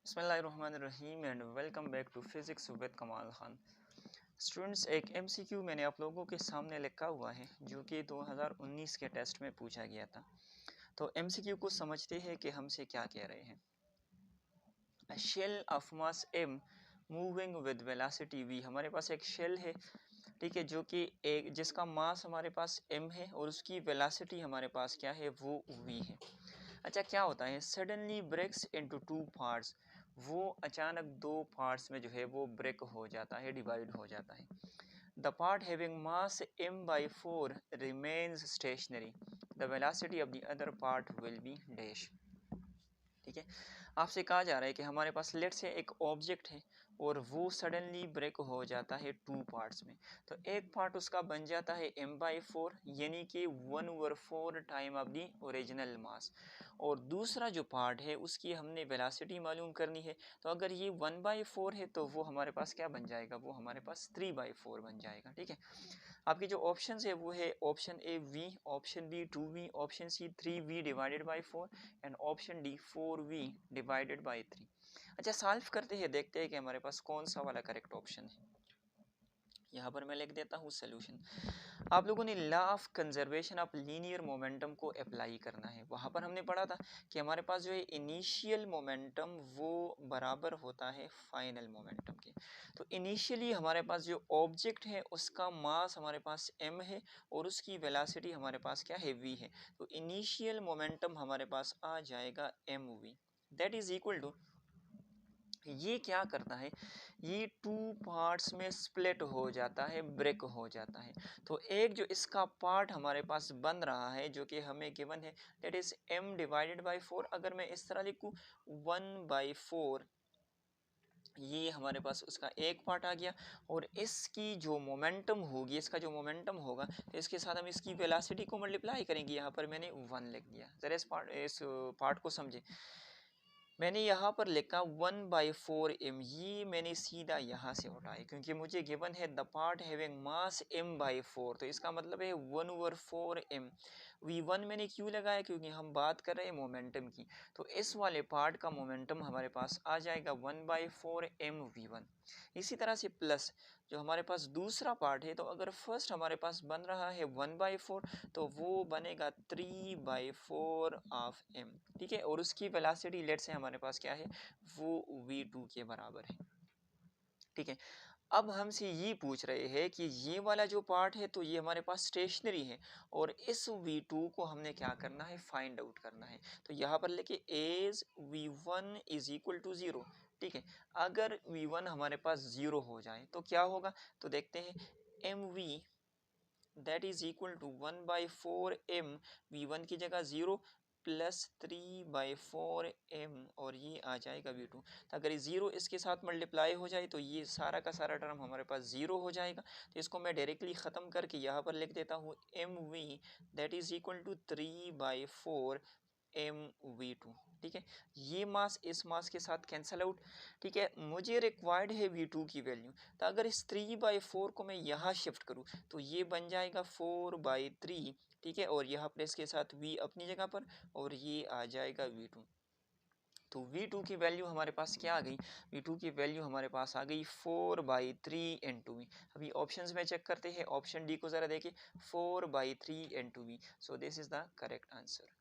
बिस्मिल्लाहिर्रहमानिर्रहीम and welcome back to physics with Kamal Khan. Students, एक MCQ मैंने आप लोगों के सामने लिखा हुआ है जो कि 2019 के टेस्ट में पूछा गया था। तो एमसीक्यू को समझते हैं कि हमसे क्या कह रहे हैं। A shell of mass m moving with velocity v। हमारे पास एक शेल है, ठीक है, जो कि एक जिसका मास हमारे पास m है और उसकी वेलोसिटी हमारे पास क्या है, वो v है। अच्छा, क्या होता है, suddenly breaks into two parts, वो अचानक दो पार्ट्स में जो है वो ब्रेक हो जाता है, डिवाइड हो जाता है। The part having mass m/4 remains stationary, the velocity of the other part will be dash. ठीक है, आपसे कहा जा रहा है कि हमारे पास लेट से एक ऑब्जेक्ट है और वो सडनली ब्रेक हो जाता है टू पार्ट्स में। तो एक पार्ट उसका बन जाता है m/4 यानी कि 1/4 टाइम ऑफ दी ओरिजिनल मास, और दूसरा जो पार्ट है उसकी हमने वेलोसिटी मालूम करनी है। तो अगर ये 1/4 है तो वो हमारे पास क्या बन जाएगा, वो हमारे पास 3/4 बन जाएगा। ठीक है, आपकी जो ऑप्शन है वो है option A v, option B 2v, option C 3v divided by 4 and option D 4v divided by 3। अच्छा, सॉल्व करते हैं, देखते हैं कि हमारे पास कौन सा वाला करेक्ट ऑप्शन है। यहाँ पर मैं लिख देता हूँ सोल्यूशन। आप लोगों ने law of conservation of linear momentum को अप्लाई करना है। वहाँ पर हमने पढ़ा था कि हमारे पास जो है इनिशियल मोमेंटम वो बराबर होता है फाइनल मोमेंटम के। तो इनिशियली हमारे पास जो ऑब्जेक्ट है उसका मास हमारे पास m है और उसकी वेलोसिटी हमारे पास क्या है, v है। तो इनिशियल मोमेंटम हमारे पास आ जाएगा mv, that is equal to, ये क्या करता है, ये टू पार्ट्स में स्प्लिट हो जाता है, ब्रेक हो जाता है। तो एक जो इसका पार्ट हमारे पास बन रहा है जो कि हमें गिवन है, that is m divided by 4। अगर मैं इस तरह लिखूँ 1/4, ये हमारे पास उसका एक पार्ट आ गया, और इसकी जो मोमेंटम होगी, इसका जो मोमेंटम होगा, तो इसके साथ हम इसकी वेलोसिटी को मल्टीप्लाई करेंगे। यहाँ पर मैंने 1 लिख दिया। जरा इस पार्ट को समझे। मैंने यहाँ पर लिखा 1/4 m, ये मैंने सीधा यहाँ से उठाया क्योंकि मुझे गिवन है the part having mass m/4, तो इसका मतलब है 1/4 m। v1 मैंने क्यों लगाया, क्योंकि हम बात कर रहे हैं मोमेंटम की। तो इस वाले पार्ट का मोमेंटम हमारे पास आ जाएगा 1/4 m v1। इसी तरह से प्लस जो हमारे पास दूसरा पार्ट है, तो अगर फर्स्ट हमारे पास बन रहा है 1/4 तो वो बनेगा 3/4 ऑफ m। ठीक है, और उसकी वेलोसिटी लेट से हमारे पास क्या है, वो v2 के बराबर है। ठीक है, अब हमसे ये पूछ रहे हैं कि ये वाला जो पार्ट है तो ये हमारे पास स्टेशनरी है, और इस v2 को हमने क्या करना है, फाइंड आउट करना है। तो यहाँ पर लेके as v1 is equal to 0। ठीक है, अगर v1 हमारे पास 0 हो जाए तो क्या होगा, तो देखते हैं mv that is equal to 1/4 m, v1 की जगह 0 प्लस 3/4 m, और ये आ जाएगा v2। तो अगर 0 इसके साथ मल्टीप्लाई हो जाए तो ये सारा का सारा टर्म हमारे पास 0 हो जाएगा। तो इसको मैं डायरेक्टली ख़त्म करके यहाँ पर लिख देता हूँ mv that is equal to 3/4 mv2। ठीक है, ये मास इस मास के साथ कैंसल आउट। ठीक है, मुझे रिक्वायर्ड है v2 की वैल्यू। तो अगर इस 3/4 को मैं यहाँ शिफ्ट करूँ तो ये बन जाएगा 4/3। ठीक है, और यहाँ पर इसके साथ v अपनी जगह पर, और ये आ जाएगा v2। तो v2 की वैल्यू हमारे पास क्या आ गई, v2 की वैल्यू हमारे पास आ गई 4/3 into v। अभी ऑप्शंस में चेक करते हैं, ऑप्शन डी को ज़रा देखिए, 4/3 into v। So this is the correct answer.